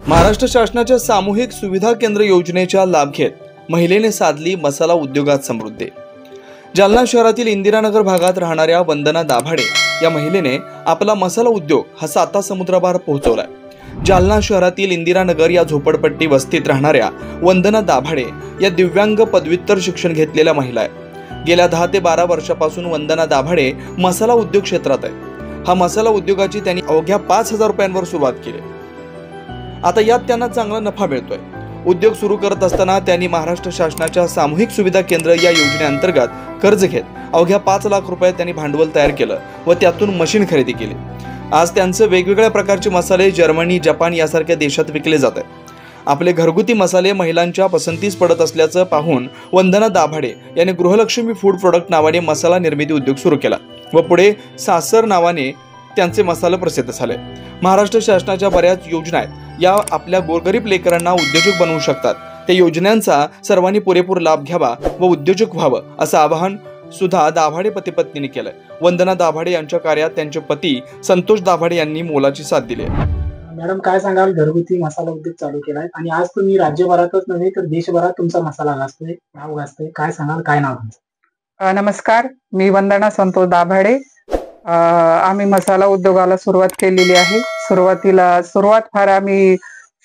महाराष्ट्र शासनाच्या सामूहिक सुविधा केंद्र योजनेचा लाभ घेत महिलेने साधली मसाला उद्योगात समृद्धी। जालना शहरातील इंदिरानगर भागात राहणाऱ्या वंदना दाभाडे या महिलेने आपला मसाला उद्योग हा 7 समुद्रापार पोहोचवलाय। जालना शहरातील इंदिरानगर या झोपडपट्टी वस्तीत राहणाऱ्या वंदना दाभाडे या दिव्यांग पदव्युत्तर शिक्षण घेतलेल्या महिला आहेत। गेल्या 10 ते 12 वर्षापासून वंदना दाभाडे मसाला उद्योग क्षेत्रात आहे। हा मसाला उद्योगाची त्यांनी अवघ्या 5000 रुपयांवर सुरुवात केली। आता यात त्यांना चांगला नफा मिळतोय। उद्योग सुरू करत असताना त्यांनी महाराष्ट्र शासनाच्या सामूहिक सुविधा केंद्र या योजनेअंतर्गत कर्ज घेत अवघ्या 5 लाख रुपये त्यांनी भांडवल तयार केलं व त्यातून मशीन खरेदी केली। आज त्यांचे वेगवेगळ्या प्रकारचे मसाले जर्मनी, जपान यासारख्या देशात विकले जात आहेत। आपले घरगुती मसाले महिलांच्या पसंतीस पडत असल्याचं पाहून वंदना दाभाडे यांनी गृहलक्ष्मी फूड प्रोडक्ट नावाने मसाला निर्मिती उद्योग सुरू केला व पुढे सासर नावाने त्यांचे मसाले प्रसिद्ध झाले। महाराष्ट्र शासनाच्या बऱ्याच योजना आहेत, या आपल्या गोरगरीब लेकरांना उद्योजक बनवू शकतात। त्या योजनांचा सर्वांनी पुरेपूर लाभ घ्यावा व उद्योजक व्हावं असं आवाहन सुद्धा दाभाडे पती-पत्नींनी केलंय। वंदना दाभाडे यांच्या कार्यात त्यांचे पती संतोष दाभाडे यांनी मोलाची साथ दिली आहे। मॅडम, काय सांगाल? घरगुती मसाला उद्योग चालू केलाय आणि आज तुम्ही राज्यभरातच नव्हे तर देशभरात तुमचा मसाला गाजतोय, नाव गाजतोय, काय सांगाल? काय नाव तुमचं? नमस्कार, मी वंदना संतोष दाभाडे। आम्ही मसाला उद्योगाला सुरुवात केलेली आहे। सुरुवात फार आम्ही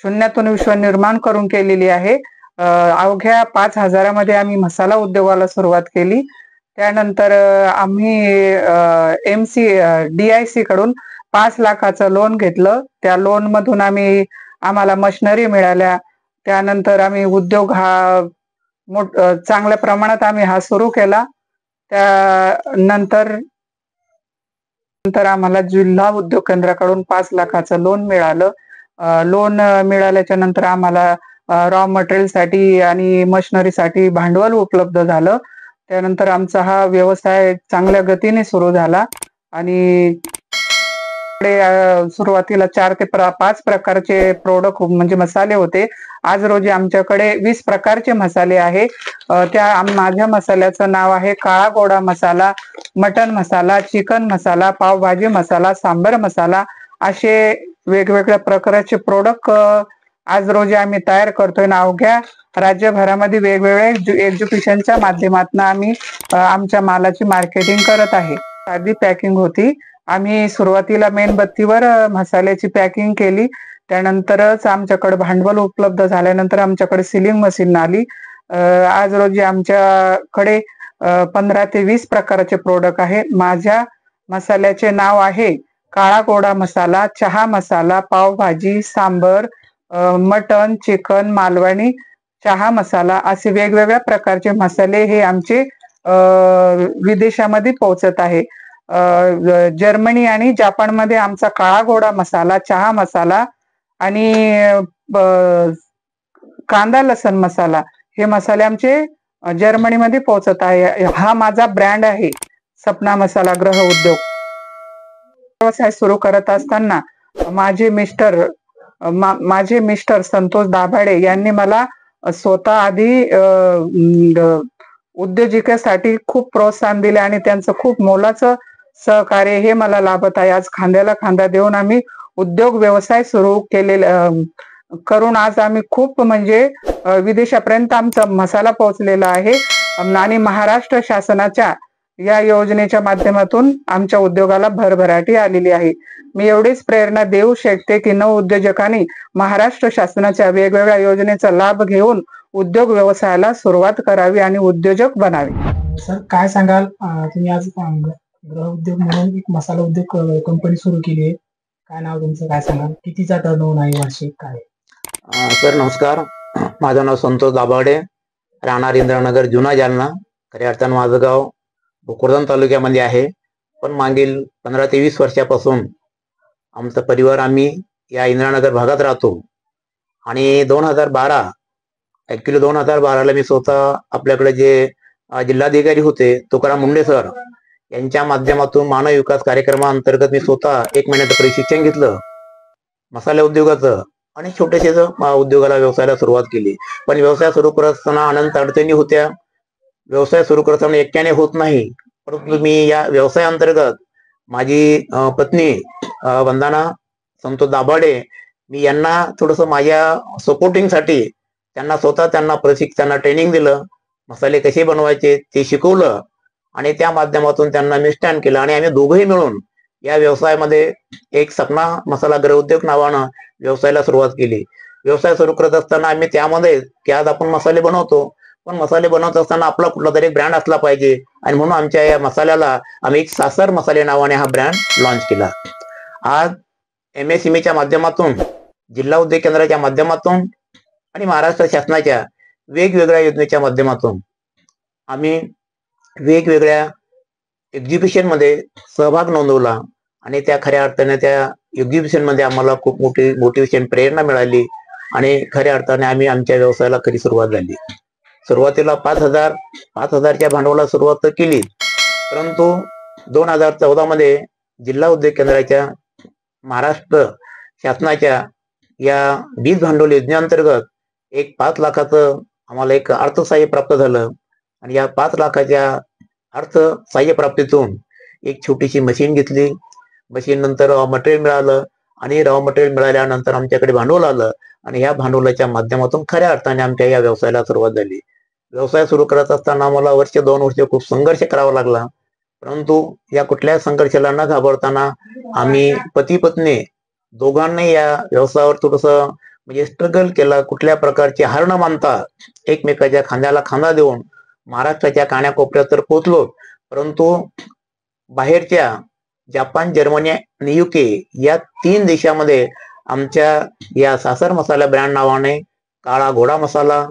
शून्यातून विश्व निर्माण करून केलेली आहे। अवघ्या 5000 मध्ये आम्ही मसाला उद्योगाला सुरुवात केली। त्यानंतर आम्ही DIC कडून 5 लाखाचं लोन घेतलं। त्या लोन मधून आम्हाला मशिनरी मिळाल्या। त्यानंतर आम्ही उद्योग हा चांगल्या प्रमाणात आम्ही हा सुरू केला। त्यानंतर आम्हाला जिल्हा उद्योग केंद्राकडून 5 लाखाचं लोन मिळालं। लोन मिळाल्याच्या नंतर आम्हाला रॉ मटेरियलसाठी आणि मशिनरीसाठी भांडवल उपलब्ध झालं। त्यानंतर आमचा हा व्यवसाय चांगल्या गतीने सुरू झाला आणि सुरुवातीला 4 ते 5 प्रकारचे प्रोडक्ट म्हणजे मसाले होते। आज रोजी आमच्याकडे 20 प्रकारचे मसाले आहे। माझ्या मसाल्याचं नाव आहे काळा गोडा मसाला, मटन मसाला, चिकन मसाला, पावभाजी मसाला, सांबर मसाला, असे वेगवेगळ्या प्रकारचे प्रोडक्ट आज रोजी आम्ही तयार करतोय। अवघ्या राज्यभरामध्ये वेगवेगळ्या एज्युकेशनच्या माध्यमातून आम्ही आमच्या मालाची मार्केटिंग करत आहे। साधी पॅकिंग होती। आम्ही सुरुवातीला मेणबत्तीवर मसाल्याची पॅकिंग केली। त्यानंतरच आमच्याकडे भांडवल उपलब्ध झाल्यानंतर आमच्याकडे सिलिंग मशीन आली। आज रोजी आमच्याकडे 15 ते 20 प्रकारचे प्रोडक्ट आहे। माझ्या मसाल्याचे नाव आहे काळा गोडा मसाला, चहा मसाला, पावभाजी, सांबर, मटन, चिकन, मालवणी, चहा मसाला, असे वेगवेगळ्या प्रकारचे मसाले हे आमचे विदेशामध्ये पोहोचत आहे। जर्मनी आणि जपानमध्ये आमचा काळा गोडा मसाला, चहा मसाला आणि कांदा लसण मसाला हे मसाले आमचे जर्मनीमध्ये पोहोचत आहे। हा माझा ब्रँड आहे सपना मसाला गृह उद्योग। व्यवसाय सुरू करत असताना माझे मिस्टर संतोष दाभाडे यांनी मला स्वतः आधी उद्योजिकेसाठी खूप प्रोत्साहन दिले आणि त्यांचं खूप मोलाचं सहकार्य हे मला लाभत आहे। आज खांद्याला खांदा देऊन आम्ही उद्योग व्यवसाय सुरू करून आज आम्ही खूप म्हणजे विदेशापर्यंत आमचा मसाला पोहोचलेला आहे आणि महाराष्ट्र शासनाच्या या योजनेच्या माध्यमातून आमच्या उद्योगाला भरभराटी आलेली आहे। मी एवढीच प्रेरणा देऊ शकते की नवउद्योजकांनी महाराष्ट्र शासनाच्या वेगवेगळ्या योजनेचा लाभ घेऊन उद्योग व्यवसायाला सुरुवात करावी आणि उद्योजक बनावे। सर, काय सांगाल? तुम्ही आज गृह उद्योग म्हणून एक मसाला उद्योग कंपनी सुरू केली आहे, काय नाव तुमचं? काय सांगाल? कितीचा टर्नओव्हर आहे वार्षिक? काय? सर नमस्कार, माझं नाव संतोष दाभाडे, राहणार इंदिरानगर, जुना जालना। खऱ्या अर्थानं माझं गाव भोकरदन तालुक्यामध्ये आहे, पण मागील 15 ते 20 वर्षापासून आमचा परिवार आम्ही या इंदिरानगर भागात राहतो आणि 2012ला मी स्वतः आपल्याकडे जे जिल्हाधिकारी होते तुकाराम मुंडे सर यांच्या माध्यमातून मानव विकास कार्यक्रमाअंतर्गत मी स्वतः 1 महिन्याचं प्रशिक्षण घेतलं मसाला उद्योगाचं आणि छोट्याशा उद्योगाला व्यवसायाला सुरुवात केली। पण व्यवसाय सुरू करत असताना अनंत अडचणी होत्या। व्यवसाय सुरू करताना एकट्याने होत नाही, परंतु मी या व्यवसायाअंतर्गत माझी पत्नी वंदना संतोष दाभाडे मी यांना थोडंसं माझ्या सपोर्टिंगसाठी त्यांना प्रशिक्षण ट्रेनिंग दिलं, मसाले कसे बनवायचे ते शिकवलं आणि त्या माध्यमातून त्यांना मी स्टँड केलं आणि आम्ही दोघंही मिळून या व्यवसायामध्ये एक सपना मसाला गृह उद्योग नावानं व्यवसायाला सुरुवात केली. व्यवसाय सुरू करत असताना आम्ही त्यामध्ये की आज आपण मसाले बनवतो, पण मसाले बनवत असताना आपला कुठला तरी एक ब्रँड असला पाहिजे आणि म्हणून आमच्या या मसाल्याला आम्ही एक सासर मसाले नावाने हा ब्रँड लॉन्च केला. आज MSMEच्या माध्यमातून, जिल्हा उद्योग केंद्राच्या माध्यमातून आणि महाराष्ट्र शासनाच्या वेगवेगळ्या योजनेच्या माध्यमातून आम्ही वेगवेगळ्या एक्झिबिशन मध्ये सहभाग नोंदवला आणि त्या खऱ्या अर्थाने त्या एक्झिबिशन मध्ये आम्हाला खूप मोठी मोटिवेशन प्रेरणा मिळाली आणि खऱ्या अर्थाने आम्ही आमच्या व्यवसायाला खरी सुरुवात झाली. सुरुवातीला 5,000च्या भांडवला सुरुवात तर केली, परंतु 2014 मध्ये जिल्हा उद्योग केंद्राच्या महाराष्ट्र शासनाच्या या बीज भांडवल योजनेअंतर्गत एक 5 लाखाचं आम्हाला एक अर्थसहाय्य प्राप्त झालं आणि या 5 लाखाच्या अर्थसहाय्य प्राप्तीतून एक छोटीशी मशीन घेतली. मशीन नंतर रॉ मटेरियल मिळालं आणि रॉ मटेरियल मिळाल्यानंतर आमच्याकडे भांडवल आलं आणि या भांडवलाच्या माध्यमातून खऱ्या अर्थाने आमच्या या व्यवसायाला सुरुवात झाली. व्यवसाय सुरू करत असताना आम्हाला 2 वर्ष खूप संघर्ष करावा लागला, परंतु या कुठल्याही संघर्षाला न घाबरताना आम्ही पती पत्नी दोघांनी या व्यवसायावर थोडंसं म्हणजे स्ट्रगल केला. कुठल्या प्रकारची हार न मानता एकमेकाच्या खांद्याला खांदा देऊन महाराष्ट्राच्या कानाकोपऱ्यात तर पोहोचलो, परंतु बाहेरच्या जपान, जर्मनी आणि UK या 3 देशामध्ये आमच्या या सासर मसाला ब्रँड नावाने काळा घोडा मसाला,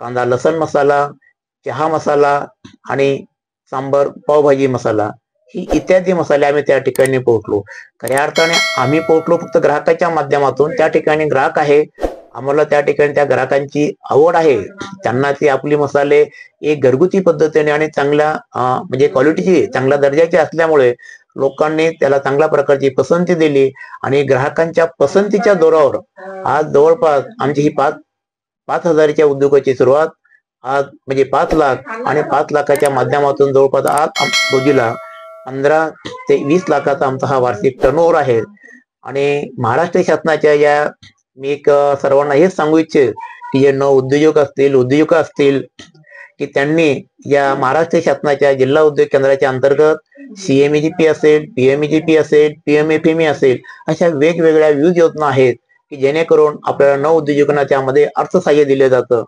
कांदा लसण मसाला, चहा मसाला आणि सांबर पावभाजी मसाला ही इत्यादी मसाले आम्ही त्या ठिकाणी पोहोचलो. खऱ्या अर्थाने आम्ही पोहोचलो फक्त ग्राहकाच्या माध्यमातून. त्या ठिकाणी ग्राहक आहे, आम्हाला त्या ठिकाणी त्या ग्राहकांची आवड आहे, त्यांना ते आपले मसाले एक घरगुती पद्धतीने आणि चांगल्या म्हणजे क्वालिटीचे, चांगल्या दर्जाचे असल्यामुळे लोकांनी त्याला चांगल्या प्रकारची पसंती दिली आणि ग्राहकांच्या पसंतीच्या जोरावर आज जवळपास आमची ही 5,000च्या उद्योगाची सुरुवात आज म्हणजे 5 लाख आणि 5 लाखाच्या माध्यमातून जवळपास आज रोजीला 15 ते 20 लाखाचा आमचा हा वार्षिक टर्नओव्हर आहे. आणि महाराष्ट्र शासनाच्या या मी एक सर्वांना हेच सांगू इच्छित की जे उद्योजक असतील की त्यांनी या महाराष्ट्र शासनाच्या जिल्हा उद्योग केंद्राच्या अंतर्गत CMEGP असेल, PMEGP असेल, PMFME असेल, अशा वेगवेगळ्या विविध योजना आहेत की जेणेकरून आपल्याला नवउद्योजकांना त्यामध्ये अर्थसहाय्य दिले जातं.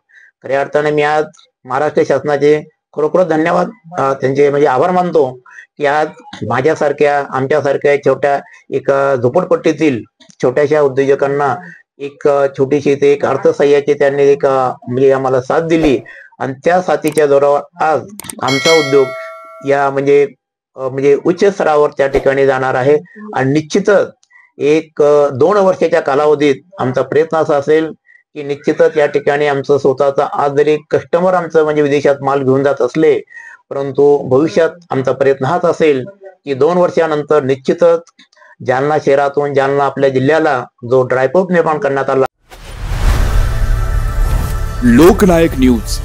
खऱ्या अर्थाने मी आज महाराष्ट्र शासनाचे खरोखर धन्यवाद त्यांचे म्हणजे आभार मानतो की आज माझ्यासारख्या आमच्यासारख्या छोट्या एक झोपडपट्टीतील छोट्याशा उद्योजकांना एक छोटीशी ते एक अर्थसहाय्याची त्यांनी एक म्हणजे आम्हाला साथ दिली आणि त्या साथीच्या जोरावर आज आमचा उद्योग या म्हणजे उच्च स्तरावर त्या ठिकाणी जाणार आहे. आणि निश्चितच एक 2 वर्षाच्या कालावधीत आमचा प्रयत्न असा असेल की निश्चितच या ठिकाणी आमचं स्वतःचा आज जरी कस्टमर आमचं म्हणजे विदेशात माल घेऊन जात असले, परंतु भविष्यात आमचा प्रयत्न हाच असेल की 2 वर्षानंतर निश्चितच जालना शहरातून जालना आपल्या जिल्ह्याला जो ड्रायपोर्ट निर्माण करण्यात आला. लोकनायक न्यूज